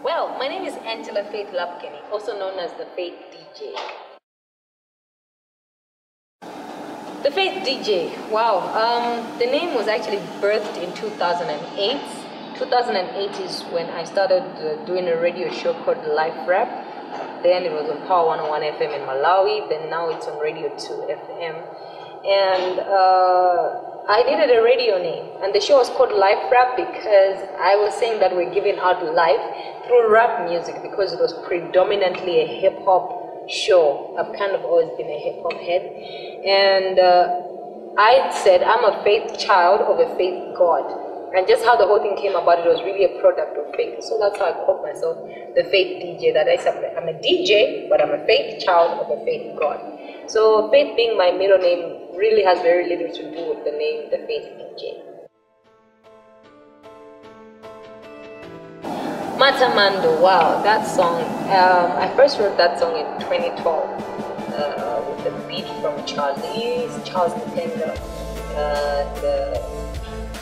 Well, my name is Angela Faith Lapkeni, also known as the Faith DJ. The Faith DJ, wow. The name was actually birthed in 2008. 2008 is when I started doing a radio show called Life Rap. Then it was on Power 101 FM in Malawi. Then now it's on Radio 2 FM. And I needed a radio name. And the show was called Life Rap because I was saying that we're giving out life through rap music because it was predominantly a hip-hop show. I've kind of always been a hip-hop head. And I said I'm a faith child of a faith God. And just how the whole thing came about, it was really a product of faith. So that's how I called myself the Faith DJ. That I'm a DJ, but I'm a faith child of a faith God. So Faith being my middle name really has very little to do with the name, the Faith DJ. Matamando, wow, that song. I first wrote that song in 2012 with a beat from Charles Natenga.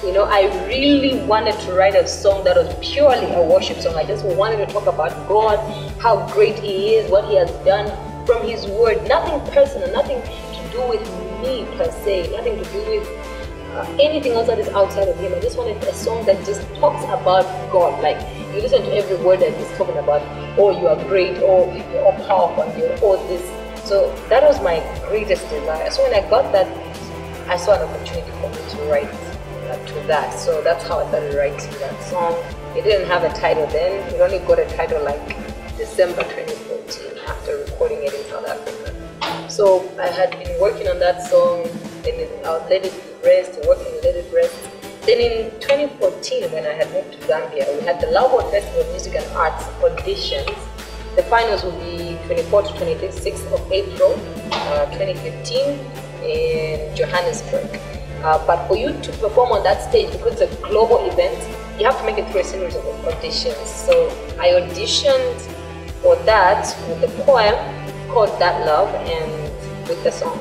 You know, I really wanted to write a song that was purely a worship song. I just wanted to talk about God, how great He is, what He has done from His Word. Nothing personal, nothing to do with me per se, nothing to do with anything else that is outside of Him. I just wanted a song that just talks about God. Like, you listen to every word that He's talking about, oh, you are great, oh, you're powerful, and you're all this. So that was my greatest desire. So when I got that, I saw an opportunity for me to write to that. So that's how I started writing that song. It didn't have a title then. It only got a title like December 2014 after recording it in South Africa. So I had been working on that song, then I'll let it rest, working on Let It Rest. Then in 2014, when I had moved to Zambia, we had the Lago Festival of Music and Arts auditions. The finals will be 24 to 26th of April 2015 in Johannesburg. But for you to perform on that stage, because it's a global event, you have to make it through a series of auditions. So I auditioned for that with the poem called That Love and with the song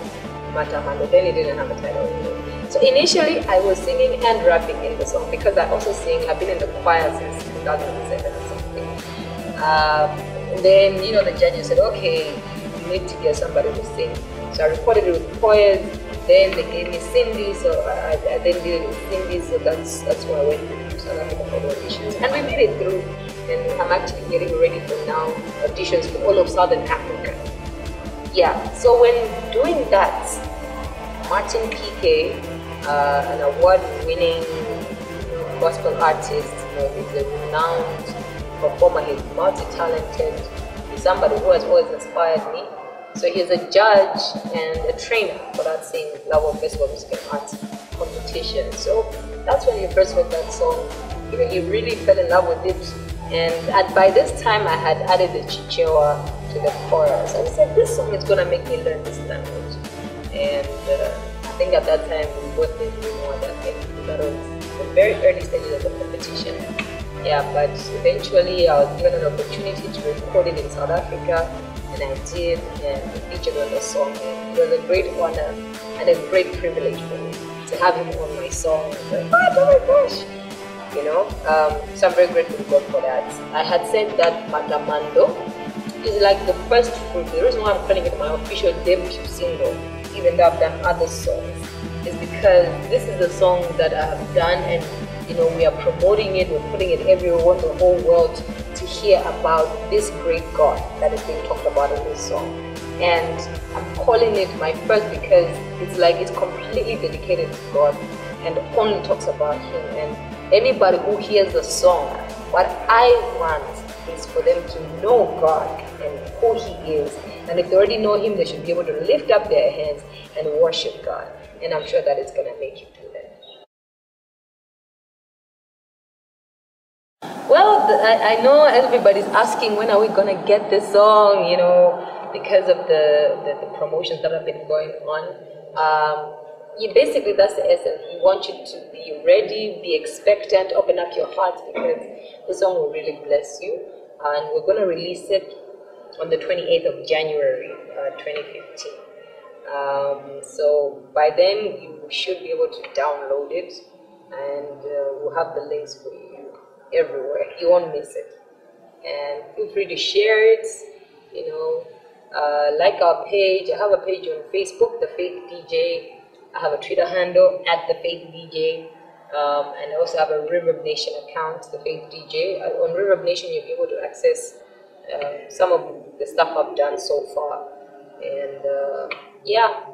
Matamando. Then it didn't have a title anymore. So initially I was singing and rapping in the song because I also sing. I've been in the choir since 2007 or something. Then, you know, the judges said, okay, you need to get somebody to sing. So I recorded it with choirs. Then they gave me Cindy, so I then did it with Cindy, so that's why I went to South Africa for the auditions. And we made it through, and I'm actually getting ready for now auditions for all of Southern Africa. Yeah, so when doing that, Martin PK, an award-winning gospel artist, he's a renowned performer, he's multi-talented, he's somebody who has always inspired me. So he's a judge and a trainer for that same Lago Festival of Music and Arts competition. So that's when he first heard that song. You know, he really fell in love with it. And by this time, I had added the Chichewa to the chorus. And he said, this song is going to make me learn this language. And I think at that time, we both didn't really know that thing. That was the very early stages of the competition. Yeah, but eventually I was given an opportunity to record it in South Africa. And I did, and he featured on the song, and it was a great honor and a great privilege for me to have him on my song. Like, what? Oh my gosh! You know, so I'm very grateful to God for that. I had said that Matamando is like the first fruit. The reason why I'm calling it my official debut single, even though I've done other songs, is because this is the song that I have done, and you know, we are promoting it, we're putting it everywhere in the whole world to hear about this great God that is being talked about in this song. And I'm calling it my first because it's like it's completely dedicated to God and only talks about Him. And anybody who hears the song, what I want is for them to know God and who He is. And if they already know Him, they should be able to lift up their hands and worship God. And I'm sure that it's going to make you do that. Well, I know everybody's asking when are we going to get this song, you know, because of the promotions that have been going on. Basically, that's the essence. We want you to be ready, be expectant, open up your heart because the song will really bless you. And we're going to release it on the 28th of January, 2015. So by then, you should be able to download it and we'll have the links for you everywhere. You won't miss it. and feel free to share it. Like our page. I have a page on Facebook, The Faith DJ. I have a Twitter handle at The Faith DJ, and I also have a Reverb Nation account, The Faith DJ. On Reverb Nation, you'll be able to access some of the stuff I've done so far, and yeah,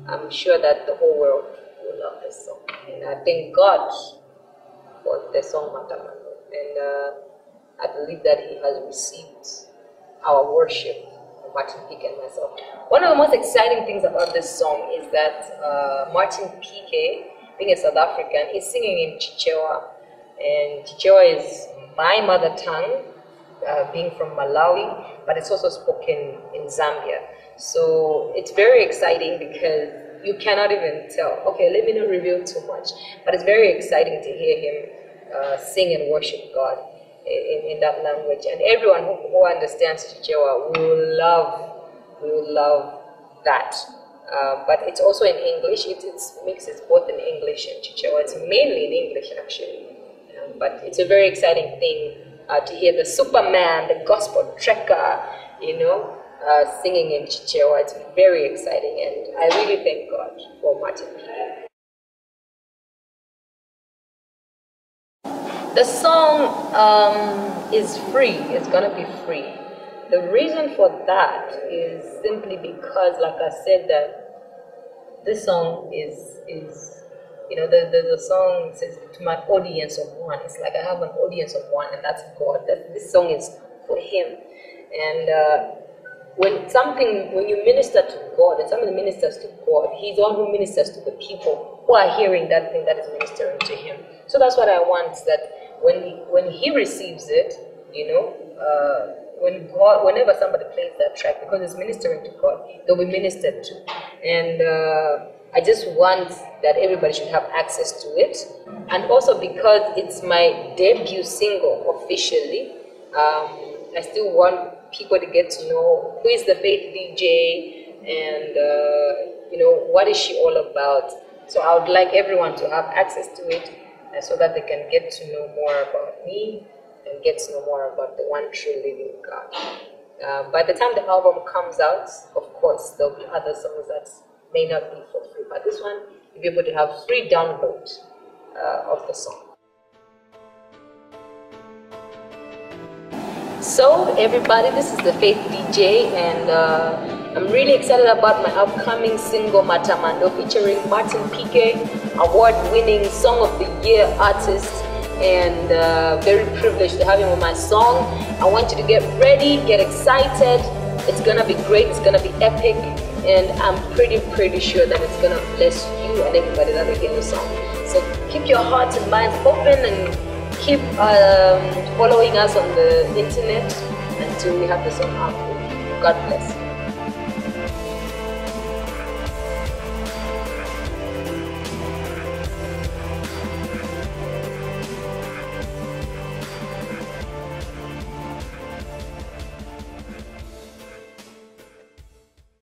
I'm sure that the whole world will love this song, and I thank God for the song Matamando, and I believe that He has received our worship. Martin P.K. and myself. One of the most exciting things about this song is that Martin P.K., being a South African, is singing in Clsoe, and Clsoe is my mother tongue, being from Malawi, but it's also spoken in Zambia. So it's very exciting because you cannot even tell. Okay, let me not reveal too much, but it's very exciting to hear him sing and worship God in that language, and everyone who understands Clsoe will love that. But it's also in English. It's mixes both in English and Clsoe. It's mainly in English actually, but it's a very exciting thing to hear the Superman, the gospel trekker, singing in Clsoe. It's very exciting, and I really thank God for Martin P. The song is free. It's gonna be free. The reason for that is simply because, like I said, that this song is the song says to my audience of one. It's like I have an audience of one, and that's God. This song is for Him. And when you minister to God, and somebody ministers to God, He's the one who ministers to the people who are hearing that thing that is ministering to Him. So that's what I want, that when He receives it, whenever somebody plays that track, because it's ministering to God, they'll be ministered to. And I just want that everybody should have access to it. And also because it's my debut single officially, I still want people to get to know who is the Faith DJ, and what is she all about. So I would like everyone to have access to it, so that they can get to know more about me and get to know more about the one true living God. By the time the album comes out, of course, there'll be other songs that may not be for free, but this one, you'll be able to have free download of the song. So everybody, this is the Faith DJ, and I'm really excited about my upcoming single Matamando, featuring Martin P.K., award-winning Song of the Year artist, and very privileged to have him on my song. I want you to get ready, get excited. It's gonna be great, it's gonna be epic, and I'm pretty sure that it's gonna bless you and everybody that will hear the song. So keep your hearts and minds open, and keep following us on the internet until we have the song out. God bless.